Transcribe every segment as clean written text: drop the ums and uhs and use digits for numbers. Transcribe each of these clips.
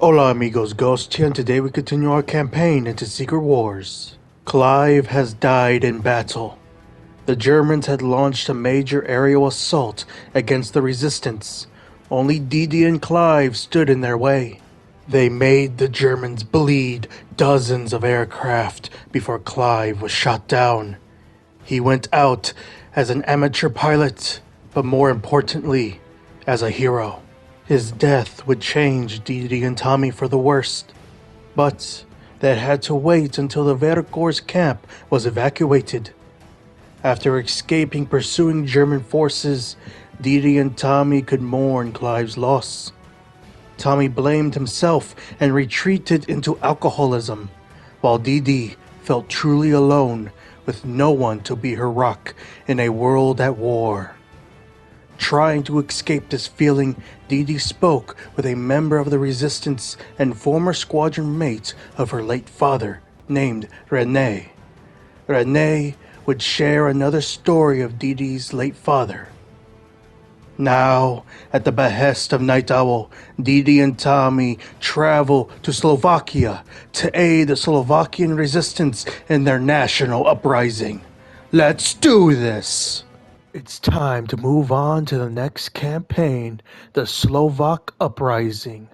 Hola amigos, Ghost here, and today we continue our campaign into Secret Wars. Clive has died in battle. The Germans had launched a major aerial assault against the resistance. Only DeeDee and Clive stood in their way. They made the Germans bleed dozens of aircraft before Clive was shot down. He went out as an amateur pilot, but more importantly, as a hero. His death would change DeeDee and Tommy for the worst, but they had to wait until the Vercors camp was evacuated. After escaping pursuing German forces, DeeDee and Tommy could mourn Clive's loss. Tommy blamed himself and retreated into alcoholism, while DeeDee felt truly alone with no one to be her rock in a world at war. Trying to escape this feeling, DeeDee spoke with a member of the resistance and former squadron mate of her late father, named Rene. Rene would share another story of DeeDee's late father. Now, at the behest of Night Owl, DeeDee and Tommy travel to Slovakia to aid the Slovakian resistance in their national uprising. Let's do this! It's time to move on to the next campaign, the Slovak Uprising.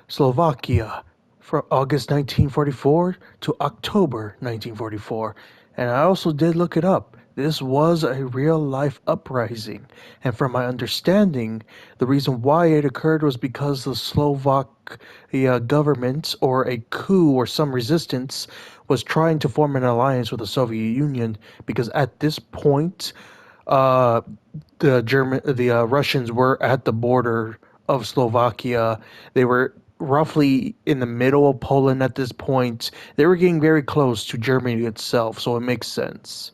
Slovakia, from August 1944 to October 1944. And I also did look it up. This was a real-life uprising. And from my understanding, the reason why it occurred was because the Slovak government, or a coup or some resistance, was trying to form an alliance with the Soviet Union, because at this point, uh, the Russians were at the border of Slovakia. They were roughly in the middle of Poland at this point. They were getting very close to Germany itself, so it makes sense.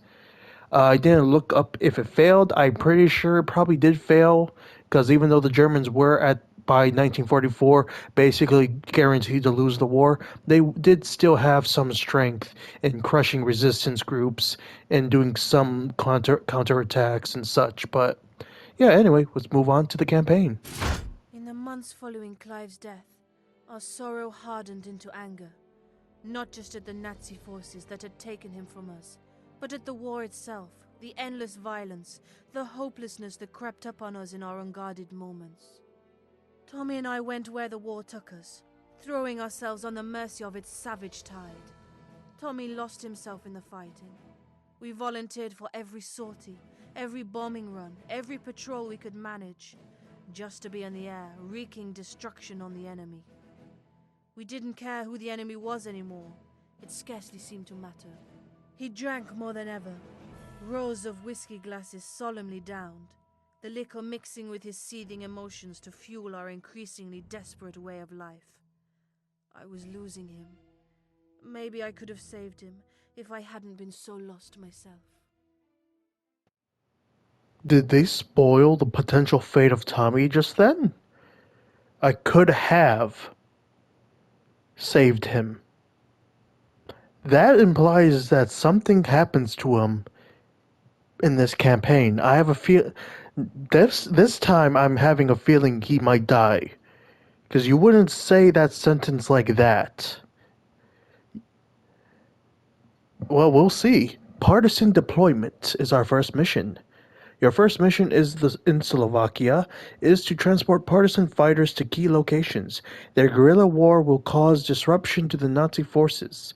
I didn't look up if it failed. I'm pretty sure it probably did fail, because even though the Germans were at by 1944 basically guaranteed to lose the war, they did still have some strength in crushing resistance groups and doing some counterattacks and such. But yeah, anyway, let's move on to the campaign. In the months following Clive's death, our sorrow hardened into anger, not just at the Nazi forces that had taken him from us, but at the war itself, the endless violence, the hopelessness that crept up on us in our unguarded moments. Tommy and I went where the war took us, throwing ourselves on the mercy of its savage tide. Tommy lost himself in the fighting. We volunteered for every sortie, every bombing run, every patrol we could manage, just to be in the air, wreaking destruction on the enemy. We didn't care who the enemy was anymore. It scarcely seemed to matter. He drank more than ever, rows of whiskey glasses solemnly downed, the liquor mixing with his seething emotions to fuel our increasingly desperate way of life. I was losing him. Maybe I could have saved him if I hadn't been so lost myself. Did they spoil the potential fate of Tommy just then? I could have saved him. That implies that something happens to him in this campaign. I have a feel this time I'm having a feeling he might die. Because you wouldn't say that sentence like that. Well, we'll see. Partisan Deployment is our first mission. Your first mission in Slovakia is to transport partisan fighters to key locations. Their guerrilla war will cause disruption to the Nazi forces.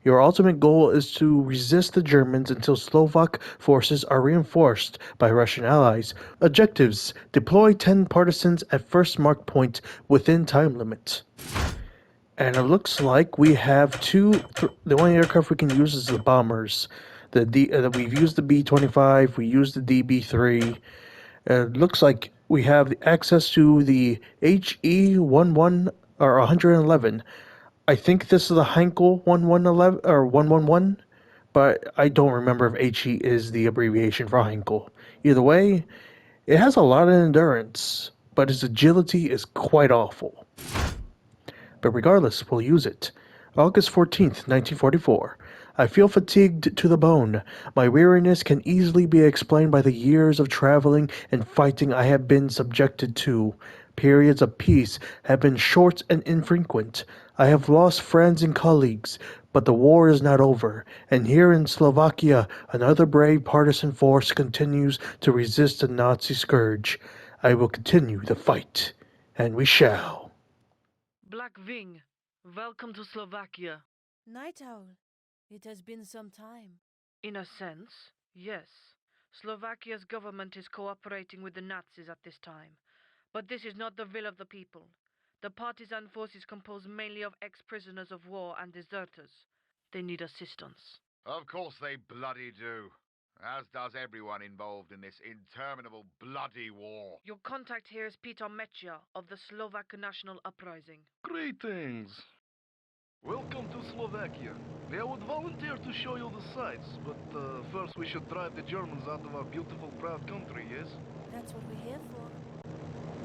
Your ultimate goal is to resist the Germans until Slovak forces are reinforced by Russian allies. Objectives: deploy 10 partisans at first marked point within time limit. And it looks like we have the only aircraft we can use is the bombers. We've used the B-25, we used the DB-3. It looks like we have access to the HE-11 or 111. I think this is the Heinkel 1111 or 111, but I don't remember if HE is the abbreviation for Heinkel. Either way, it has a lot of endurance, but its agility is quite awful. But regardless, we'll use it. August 14th, 1944. I feel fatigued to the bone. My weariness can easily be explained by the years of traveling and fighting I have been subjected to. Periods of peace have been short and infrequent. I have lost friends and colleagues, but the war is not over, and here in Slovakia another brave partisan force continues to resist the Nazi scourge. I will continue the fight, and we shall. Black Wing, welcome to Slovakia. Night Owl, it has been some time. In a sense, yes. Slovakia's government is cooperating with the Nazis at this time. But this is not the will of the people. The partisan force is composed mainly of ex-prisoners of war and deserters. They need assistance. Of course they bloody do. As does everyone involved in this interminable bloody war. Your contact here is Peter Mechia of the Slovak National Uprising. Greetings. Welcome to Slovakia. I would volunteer to show you the sights, but first we should drive the Germans out of our beautiful, proud country, yes? That's what we're here for.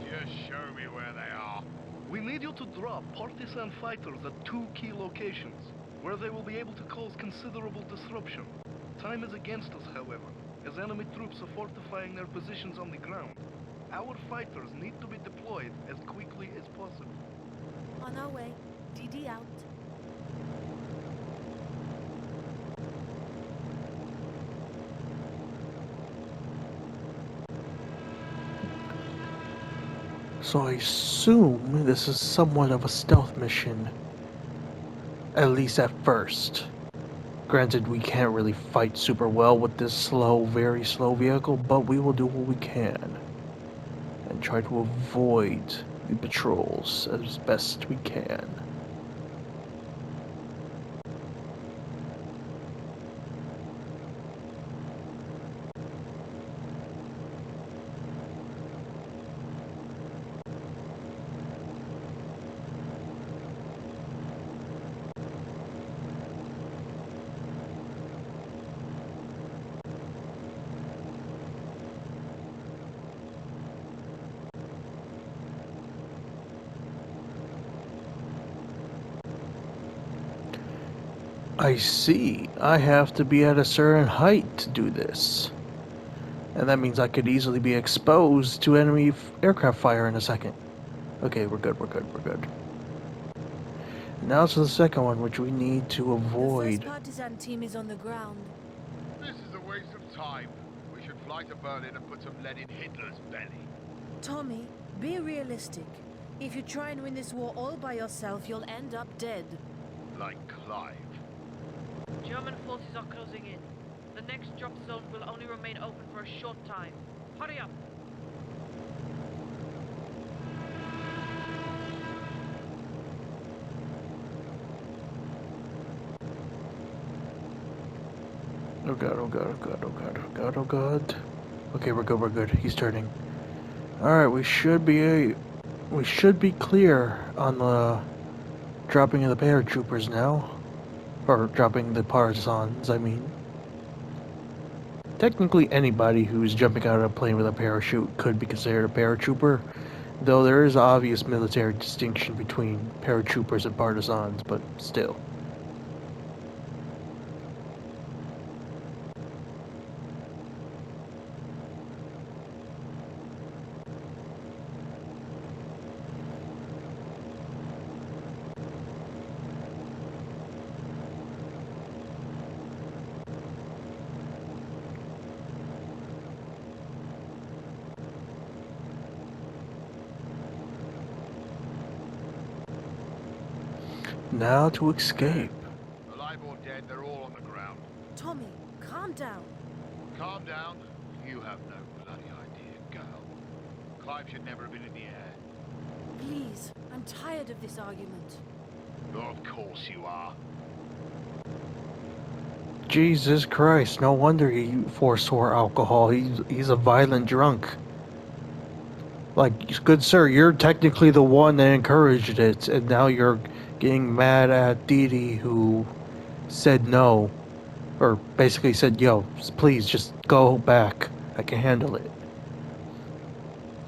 Just show me where they are. We need you to drop partisan fighters at 2 key locations, where they will be able to cause considerable disruption. Time is against us, however, as enemy troops are fortifying their positions on the ground. Our fighters need to be deployed as quickly as possible. On our way. DeeDee out. So I assume this is somewhat of a stealth mission. At least at first. Granted, we can't really fight super well with this very slow vehicle, but we will do what we can. And try to avoid the patrols as best we can. I see. I have to be at a certain height to do this. And that means I could easily be exposed to enemy aircraft fire in a second. Okay, we're good. Now to the second one, which we need to avoid. The first partisan team is on the ground. This is a waste of time. We should fly to Berlin and put some lead in Hitler's belly. Tommy, be realistic. If you try and win this war all by yourself, you'll end up dead. Like Clive. German forces are closing in. The next drop zone will only remain open for a short time. Hurry up! Oh god. Okay, we're good. He's turning. Alright, we should be clear on the dropping of the paratroopers now. Or dropping the partisans, I mean. Technically anybody who's jumping out of a plane with a parachute could be considered a paratrooper, though there is obvious military distinction between paratroopers and partisans, but still. Now to escape. Alive or dead, they're all on the ground. Tommy, calm down. Calm down. You have no bloody idea, girl. Clive should never have been in the air. Please, I'm tired of this argument. Of course you are. Jesus Christ, no wonder he forswore alcohol. He's a violent drunk. Like, good sir, you're technically the one that encouraged it, and now you're getting mad at DeeDee, who said no. Or basically said, yo, please just go back. I can handle it.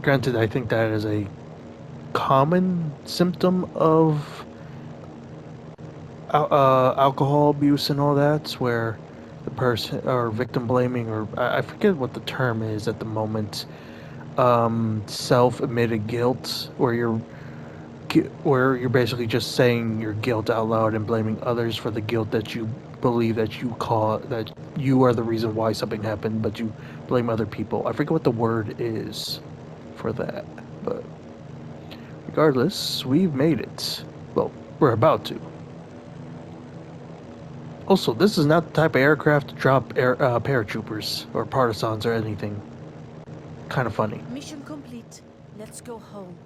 Granted, I think that is a common symptom of alcohol abuse and all that, where the person, or victim blaming, or I forget what the term is at the moment. self-admitted guilt, where you're basically just saying your guilt out loud and blaming others for the guilt that you believe that you are the reason why something happened, but you blame other people. I forget what the word is for that, but regardless, we've made it. Well, we're about to. Also, this is not the type of aircraft to drop paratroopers or partisans or anything. Kind of funny. Mission complete. Let's go home.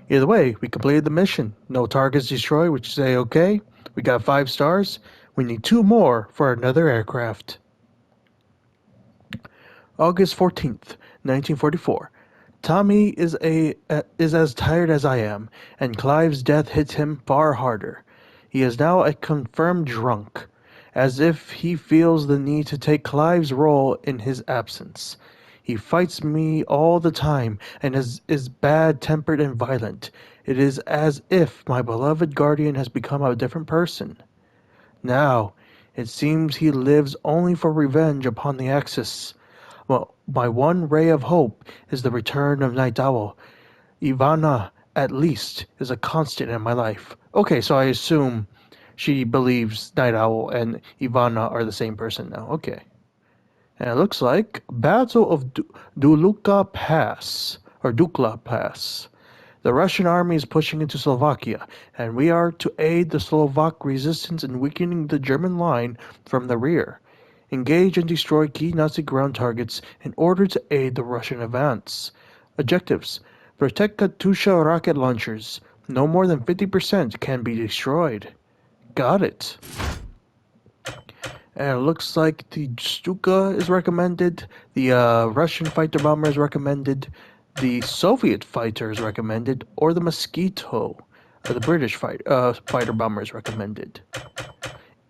Either way, we completed the mission. No targets destroyed, which is A-okay. We got 5 stars. We need 2 more for another aircraft. August 14th, 1944. Tommy is as tired as I am, and Clive's death hits him far harder. He is now a confirmed drunk, as if he feels the need to take Clive's role in his absence. He fights me all the time and is bad-tempered and violent. It is as if my beloved guardian has become a different person. Now, it seems he lives only for revenge upon the Axis. Well, my one ray of hope is the return of Night Owl. Ivana, at least, is a constant in my life. Okay, so I assume she believes Night Owl and Ivana are the same person now. Okay. And it looks like Battle of Dukla Pass, or Dukla Pass. The Russian army is pushing into Slovakia, and we are to aid the Slovak resistance in weakening the German line from the rear. Engage and destroy key Nazi ground targets in order to aid the Russian advance. Objectives: protect Katyusha rocket launchers. No more than 50% can be destroyed. Got it. And it looks like the Stuka is recommended, the Russian fighter bomber is recommended, the Soviet fighter is recommended, or the Mosquito, the British fighter bomber is recommended.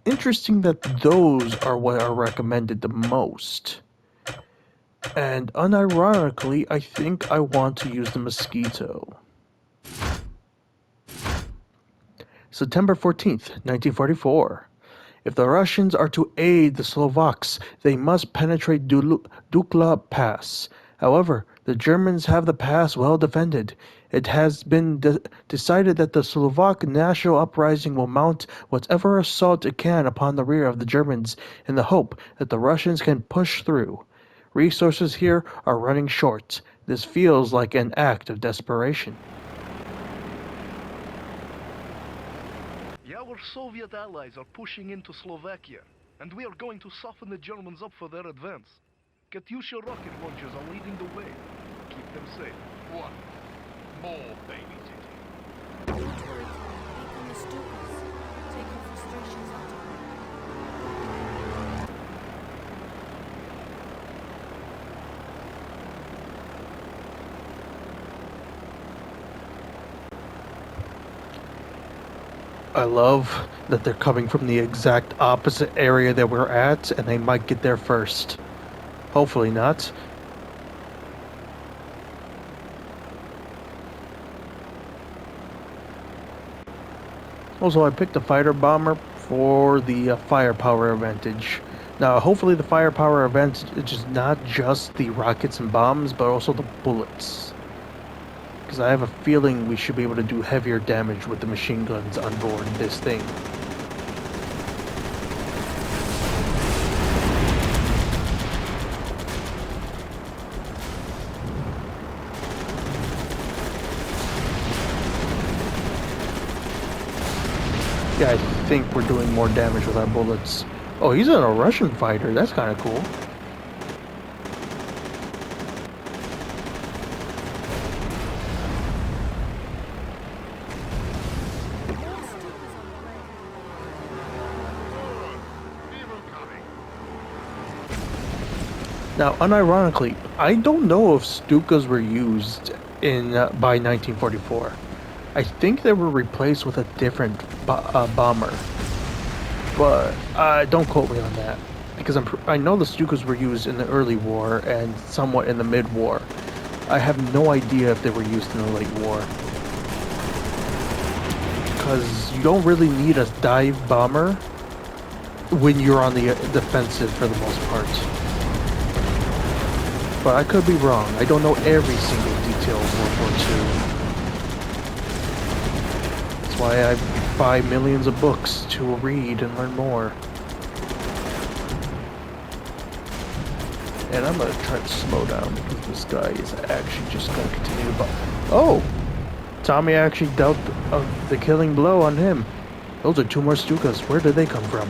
Interesting that those are what are recommended the most. And unironically, I think I want to use the Mosquito. September 14th, 1944. If the Russians are to aid the Slovaks, they must penetrate Dukla Pass. However, the Germans have the pass well defended. It has been decided that the Slovak National Uprising will mount whatever assault it can upon the rear of the Germans in the hope that the Russians can push through. Resources here are running short. This feels like an act of desperation. Our Soviet allies are pushing into Slovakia, and we are going to soften the Germans up for their advance. Katyusha rocket launchers are leading the way. Keep them safe. What? More babysitting. Don't worry, Clive. Beacon the Stukas. Take your frustrations out of them. I love that they're coming from the exact opposite area that we're at, and they might get there first. Hopefully not. Also, I picked a fighter bomber for the firepower advantage. Now, hopefully the firepower advantage is not just the rockets and bombs, but also the bullets. Because I have a feeling we should be able to do heavier damage with the machine guns on board this thing. Yeah, I think we're doing more damage with our bullets. Oh, he's in a Russian fighter. That's kind of cool. Now, unironically, I don't know if Stukas were used by 1944. I think they were replaced with a different bomber, but don't quote me on that, because I know the Stukas were used in the early war and somewhat in the mid-war. I have no idea if they were used in the late war, because you don't really need a dive bomber when you're on the defensive for the most part. but I could be wrong. I don't know every single detail of World War II. That's why I buy millions of books to read and learn more. And I'm gonna try to slow down because this guy is actually just gonna continue to Oh! Tommy actually dealt the killing blow on him. Those are 2 more Stukas. Where did they come from?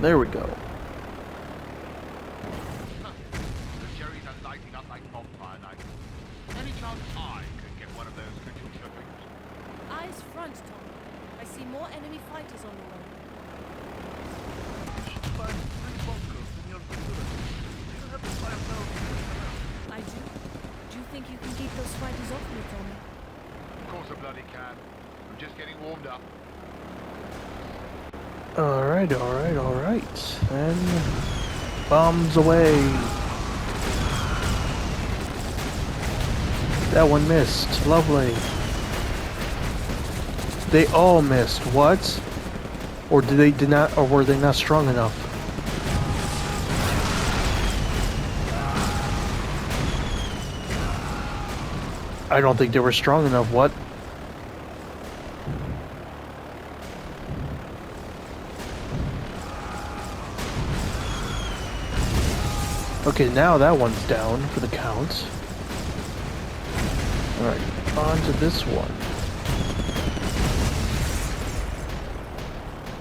There we go. The cherries are lighting up like bonfire night. Any chance I could get one of those little clippings? Eyes front, Tommy. I see more enemy fighters on the way. You should find 3 bunkers in your vicinity. You have the firepower to take them out. I do. Do you think you can keep those fighters off me, Tommy? Of course I bloody can. I'm just getting warmed up. Alright. And bombs away. That one missed. Lovely. They all missed. What? Or were they not strong enough? I don't think they were strong enough. What? Okay, now that one's down for the count. Alright, on to this one.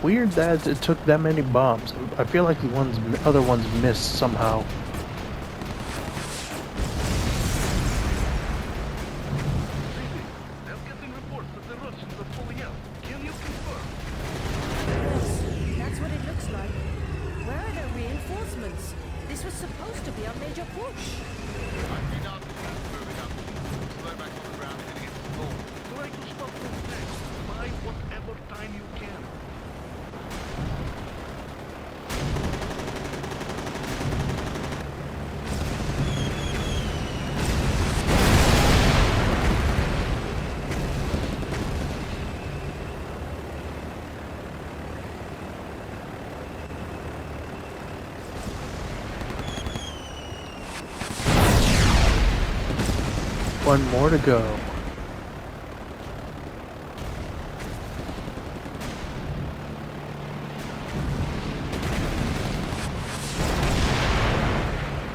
Weird that it took that many bombs. I feel like the other ones missed somehow. They're getting reports that the Russians are pulling out. Can you confirm? Yes, that's what it looks like. Where are the reinforcements? This was supposed to be our major push. I've been out the troops moving up. Slow back on the ground and getting it full. Try to stop them next. Buy whatever time you can. One more to go.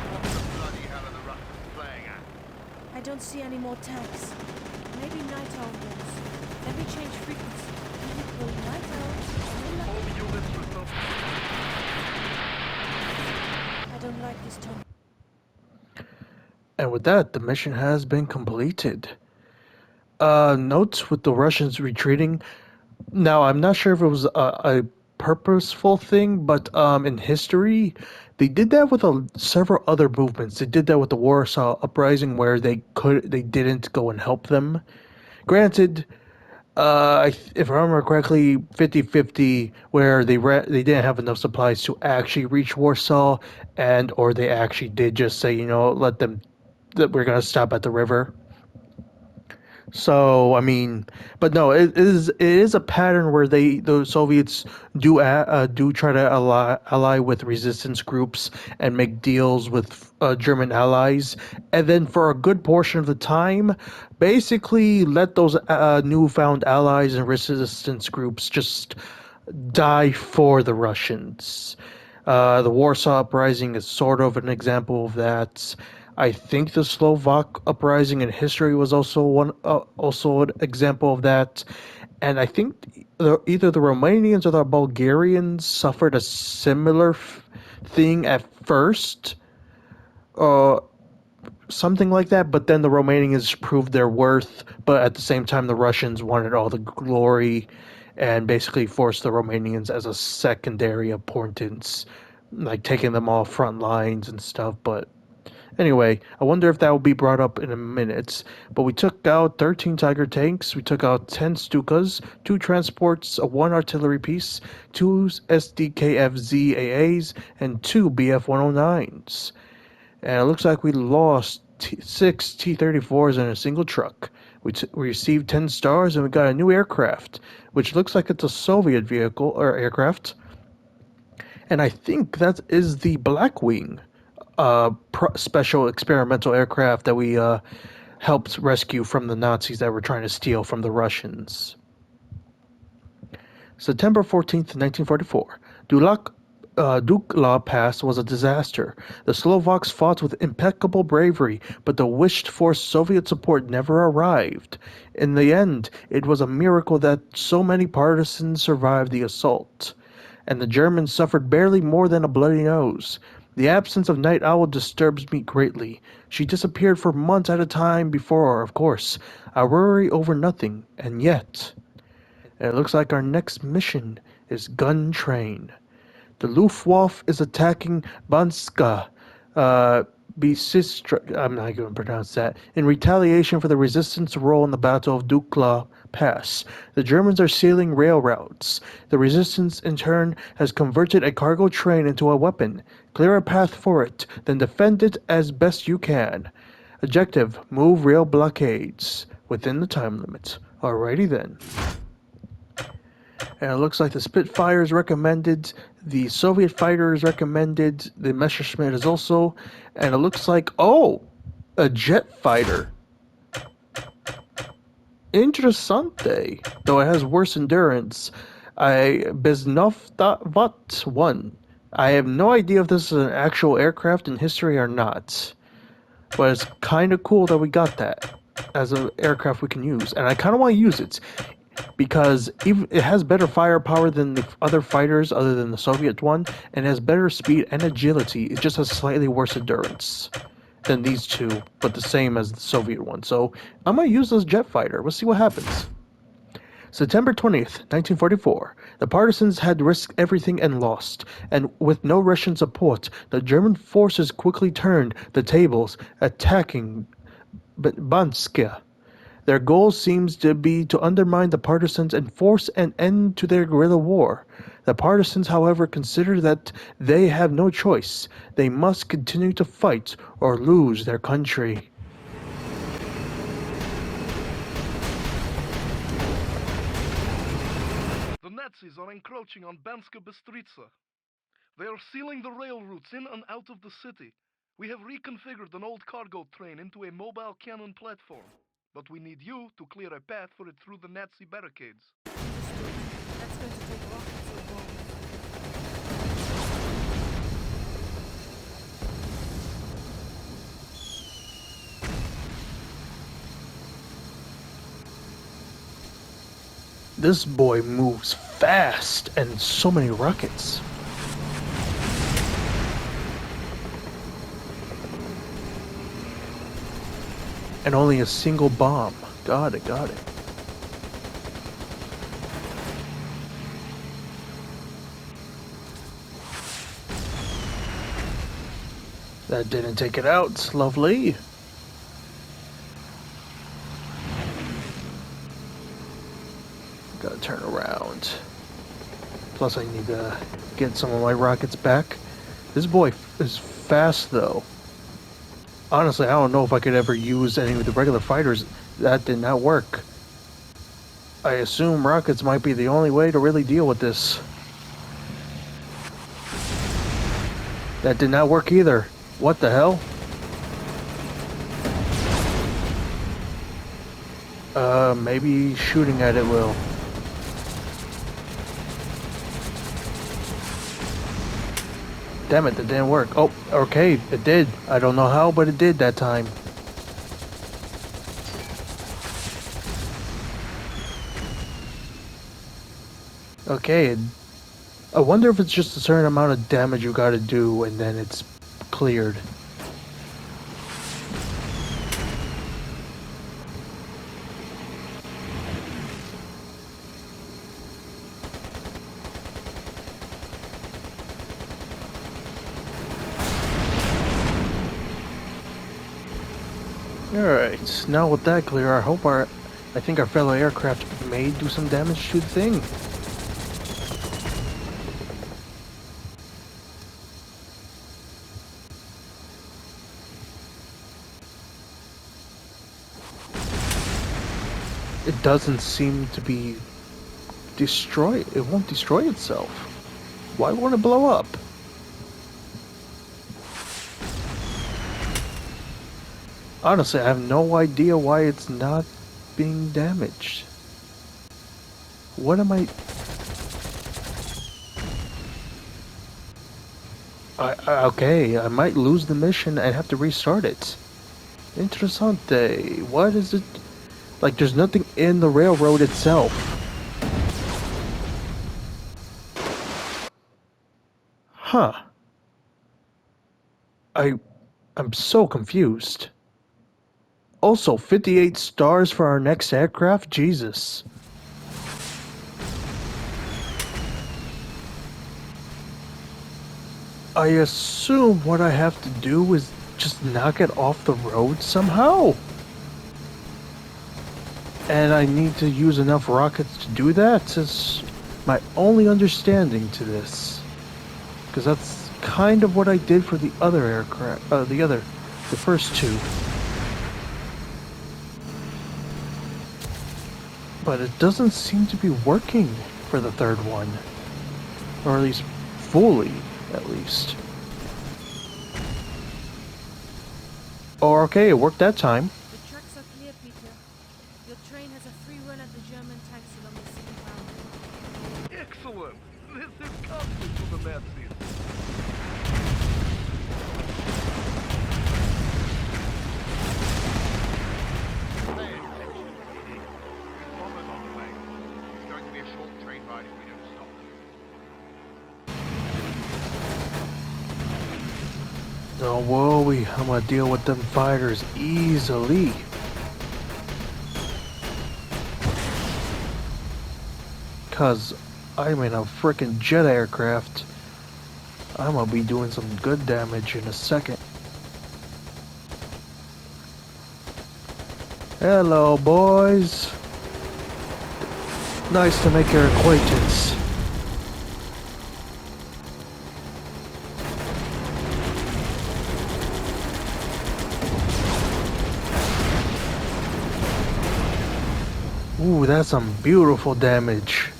What the bloody hell are the Russians playing at? I don't see any more tanks. Maybe night owl ones. Let me change frequency. Can you call night owls? All units report. I don't like this, Tom. And with that, the mission has been completed. Notes with the Russians retreating. Now, I'm not sure if it was a purposeful thing, but in history, they did that with several other movements. They did that with the Warsaw Uprising, where they didn't go and help them. Granted, if I remember correctly, 50-50, where they didn't have enough supplies to actually reach Warsaw, or they actually did just say, let them, that we're gonna stop at the river. So I mean, but no, it is a pattern where the Soviets do try to ally with resistance groups and make deals with German allies, and then for a good portion of the time, basically let those newfound allies and resistance groups just die for the Russians. The Warsaw Uprising is sort of an example of that. I think the Slovak Uprising in history was also an example of that, and I think either the Romanians or the Bulgarians suffered a similar thing at first, something like that. But then the Romanians proved their worth, but at the same time, the Russians wanted all the glory, and basically forced the Romanians as a secondary importance, like taking them off front lines and stuff. But anyway, I wonder if that will be brought up in a minute. But we took out 13 Tiger tanks, we took out 10 Stukas, 2 transports, 1 artillery piece, 2 SDKFZ AAs, and 2 BF-109s. And it looks like we lost 6 T-34s in a single truck. We received 10 stars and we got a new aircraft, which looks like it's a Soviet vehicle or aircraft. And I think that is the Blackwing special experimental aircraft that we helped rescue from the Nazis that were trying to steal from the Russians. September 14th, 1944. Dukla Pass was a disaster. The Slovaks fought with impeccable bravery, but the wished-for Soviet support never arrived. In the end, it was a miracle that so many partisans survived the assault, and the Germans suffered barely more than a bloody nose. The absence of Night Owl disturbs me greatly. She disappeared for months at a time before, of course. I worry over nothing, and yet... And it looks like our next mission is Gun Train. The Luftwaffe is attacking Banska, I'm not going to pronounce that, in retaliation for the resistance role in the Battle of Dukla Pass. The Germans are sealing rail routes. The resistance, in turn, has converted a cargo train into a weapon. Clear a path for it, then defend it as best you can. Objective, move rail blockades within the time limit. Alrighty then. And it looks like the Spitfire is recommended, the Soviet fighter is recommended, the Messerschmitt is also, and it looks like, oh, a jet fighter. Interessante, though it has worse endurance. Beznovat 1. I have no idea if this is an actual aircraft in history or not, but it's kind of cool that we got that as an aircraft we can use, and I kind of want to use it. Because even it has better firepower than the other fighters other than the Soviet one, and it has better speed and agility. It just has slightly worse endurance than these two, but the same as the Soviet one. So I'm going to use this jet fighter. We'll see what happens. September 20th, 1944. The partisans had risked everything and lost, and with no Russian support, the German forces quickly turned the tables, attacking Banska. Their goal seems to be to undermine the partisans and force an end to their guerrilla war. The partisans, however, consider that they have no choice. They must continue to fight or lose their country. The Nazis are encroaching on Banska Bystrica. They are sealing the rail routes in and out of the city. We have reconfigured an old cargo train into a mobile cannon platform. But we need you to clear a path for it through the Nazi barricades. That's going to take rockets or bombs. This boy moves fast and so many rockets. And only a single bomb. Got it. That didn't take it out. Lovely. Gotta turn around. Plus I need to get some of my rockets back. This boy is fast though. Honestly, I don't know if I could ever use any of the regular fighters. That did not work. I assume rockets might be the only way to really deal with this. That did not work either. What the hell? Maybe shooting at it will. Damn it, that didn't work. Oh, okay, it did. I don't know how, but it did that time. Okay, I wonder if it's just a certain amount of damage you gotta do and then it's cleared. Alright, now with that clear, I think our fellow aircraft may do some damage to the thing. it doesn't seem to be destroyed. It won't destroy itself. Why won't it blow up? Honestly, I have no idea why it's not being damaged. What am I... Okay, I might lose the mission and have to restart it. Interessante. What is it? Like, there's nothing in the railroad itself. Huh. I'm so confused. Also, 58 stars for our next aircraft? Jesus. I assume what I have to do is just knock it off the road somehow. And I need to use enough rockets to do that? It's my only understanding to this. Because that's kind of what I did for the other aircraft, the first two. But it doesn't seem to be working for the third one. Or at least fully, at least. Oh, okay, it worked that time. The tracks are clear, Peter. Your train has a free run at the German tanks along the city boundary. Excellent! This is costly to the Nazis. Pay attention, DeeDee. Bombers on the way. It's going to be a short train ride if we don't stop. Don't worry, I'm gonna deal with them fighters easily. Cause I'm in a frickin' jet aircraft. I'm gonna be doing some good damage in a second. Hello, boys. Nice to make your acquaintance. Ooh, that's some beautiful damage.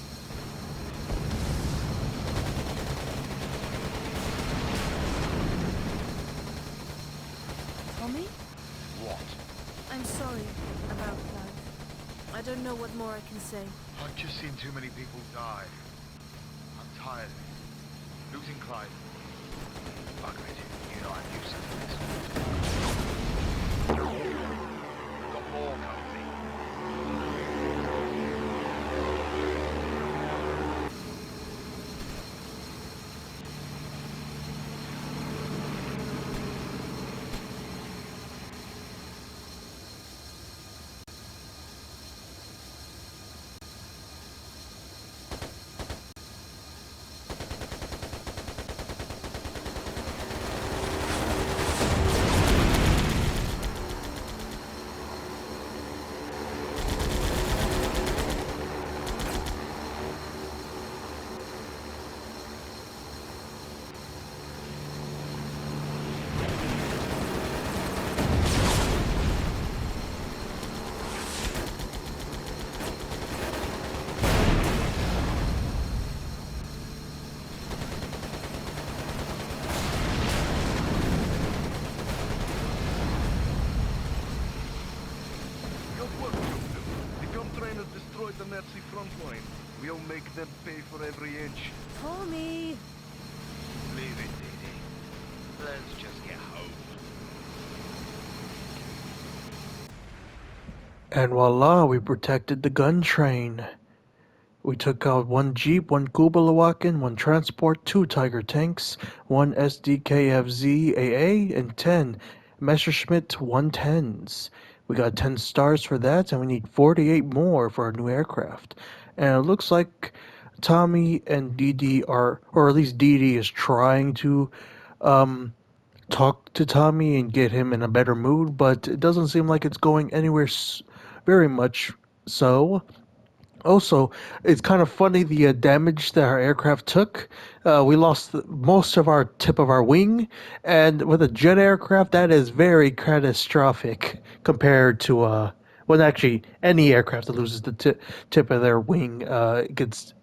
Tommy? What? I'm sorry about Clive. I don't know what more I can say. I've just seen too many people die. I'm tired of it. Losing Clive. Fuck it. You know I'm used to this. We've got more company. Good work, Joseph. The gun train has destroyed the Nazi front line. We'll make them pay for every inch. Tommy! Leave it, DeeDee. Let's just get home. And voila, we protected the gun train. We took out one Jeep, one Kubalawakan, one transport, 2 Tiger tanks, one SDKFZ AA, and 10 Messerschmitt 110s. We got 10 stars for that, and we need 48 more for our new aircraft. And it looks like Tommy and DeeDee are, or at least DeeDee is trying to talk to Tommy and get him in a better mood, but it doesn't seem like it's going anywhere very much so. Also, it's kind of funny the damage that our aircraft took. We lost most of our tip of our wing, and with a jet aircraft, that is very catastrophic compared to Well, actually, any aircraft that loses the tip of their wing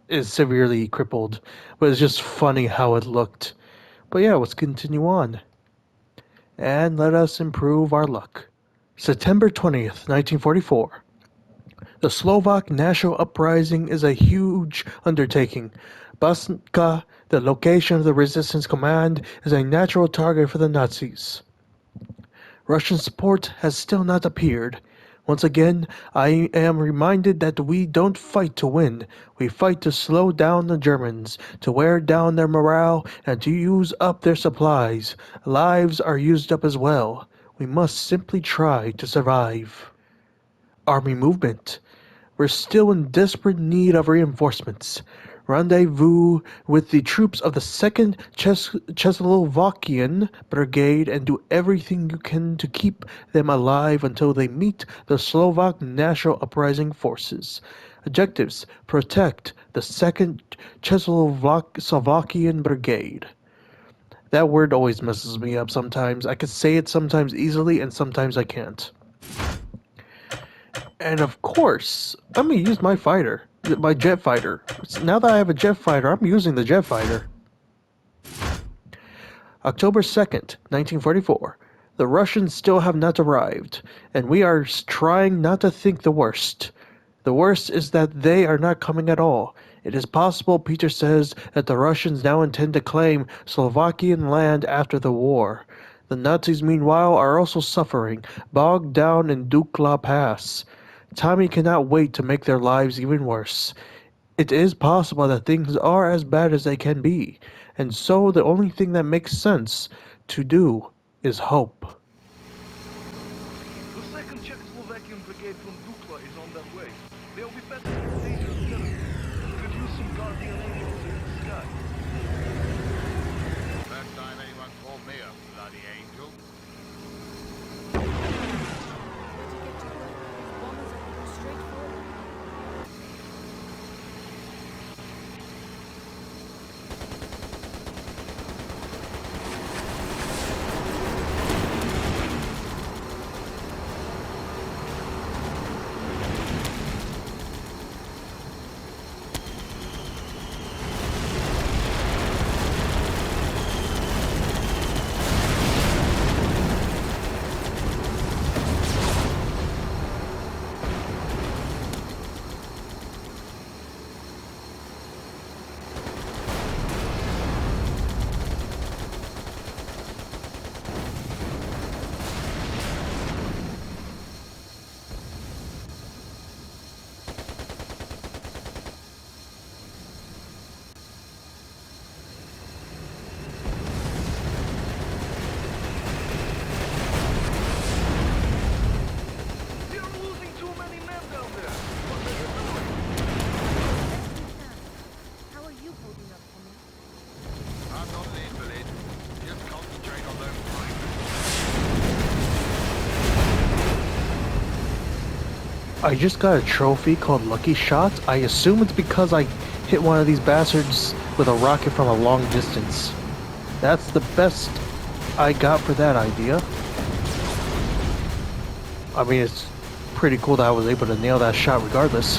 is severely crippled. But it's just funny how it looked. But yeah, let's continue on. And let us improve our luck. September 20th, 1944. The Slovak National Uprising is a huge undertaking. Baska, the location of the resistance command, is a natural target for the Nazis. Russian support has still not appeared. Once again, I am reminded that we don't fight to win. We fight to slow down the Germans, to wear down their morale, and to use up their supplies. Lives are used up as well. We must simply try to survive. Army movement. We're still in desperate need of reinforcements. Rendezvous with the troops of the 2nd Czechoslovakian Brigade and do everything you can to keep them alive until they meet the Slovak National Uprising Forces. Objectives: protect the 2nd Czechoslovakian Brigade. That word always messes me up sometimes. I can say it sometimes easily and sometimes I can't. And of course, I'm gonna use my fighter, my jet fighter. Now that I have a jet fighter, I'm using the jet fighter. October 2nd, 1944. The Russians still have not arrived, and we are trying not to think the worst. The worst is that they are not coming at all. It is possible, Peter says, that the Russians now intend to claim Slovakian land after the war. The Nazis, meanwhile, are also suffering, bogged down in Dukla Pass. Tommy cannot wait to make their lives even worse. It is possible that things are as bad as they can be, and so the only thing that makes sense to do is hope. The 2nd Czechoslovakian Brigade from Dukla is on their way. They'll be battling the dangerous enemy. Could use some guardian angels in the sky. First time anyone called me a bloody angel. I just got a trophy called Lucky Shot. I assume it's because I hit one of these bastards with a rocket from a long distance. That's the best I got for that idea. I mean, it's pretty cool that I was able to nail that shot regardless.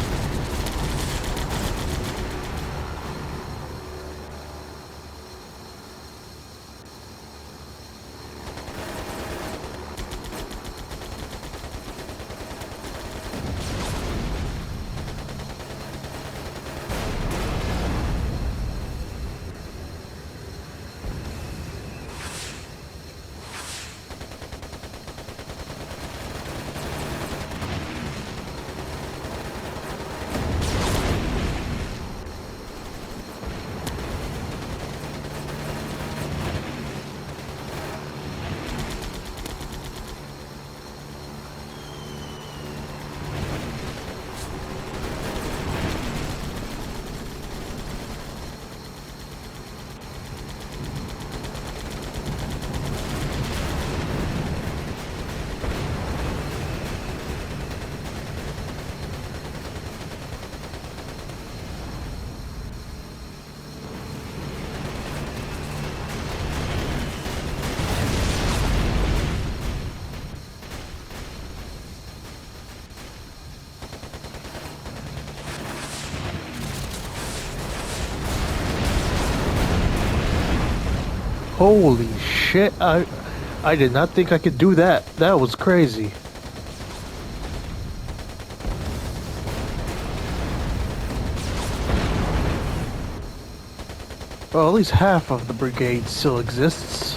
Holy shit, I did not think I could do that. That was crazy. Well, at least half of the brigade still exists.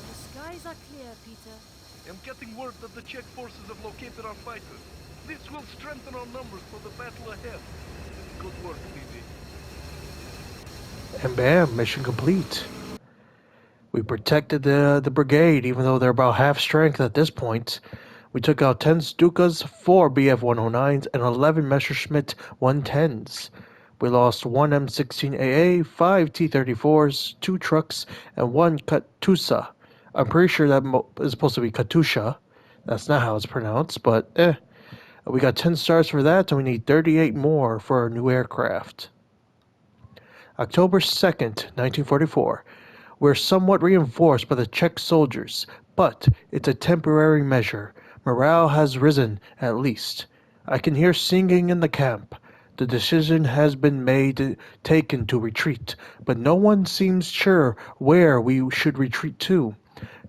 The skies are clear, Peter. I'm getting word that the Czech forces have located our fighters. This will strengthen our numbers for the battle ahead. Good work, DeeDee. And bam, mission complete. We protected the brigade, even though they're about half strength at this point. We took out 10 Stukas, 4 BF-109s, and 11 Messerschmitt 110s. We lost 1 M16AA, 5 T-34s, 2 trucks, and 1 Katusha. I'm pretty sure that is supposed to be Katusha. That's not how it's pronounced, but We got 10 stars for that, and we need 38 more for our new aircraft. October 2nd, 1944. We're somewhat reinforced by the Czech soldiers, but it's a temporary measure. Morale has risen, at least. I can hear singing in the camp. The decision has been taken to retreat, but no one seems sure where we should retreat to.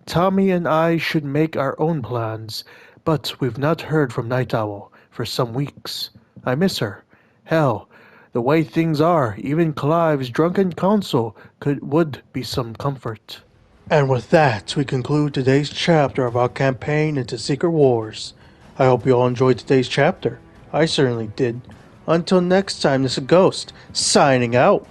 Tommy and I should make our own plans, but we've not heard from Night Owl for some weeks. I miss her. Hell, the way things are, even Clive's drunken counsel would be some comfort. And with that, we conclude today's chapter of our campaign into Secret Wars. I hope you all enjoyed today's chapter. I certainly did. Until next time, this is Ghost, signing out.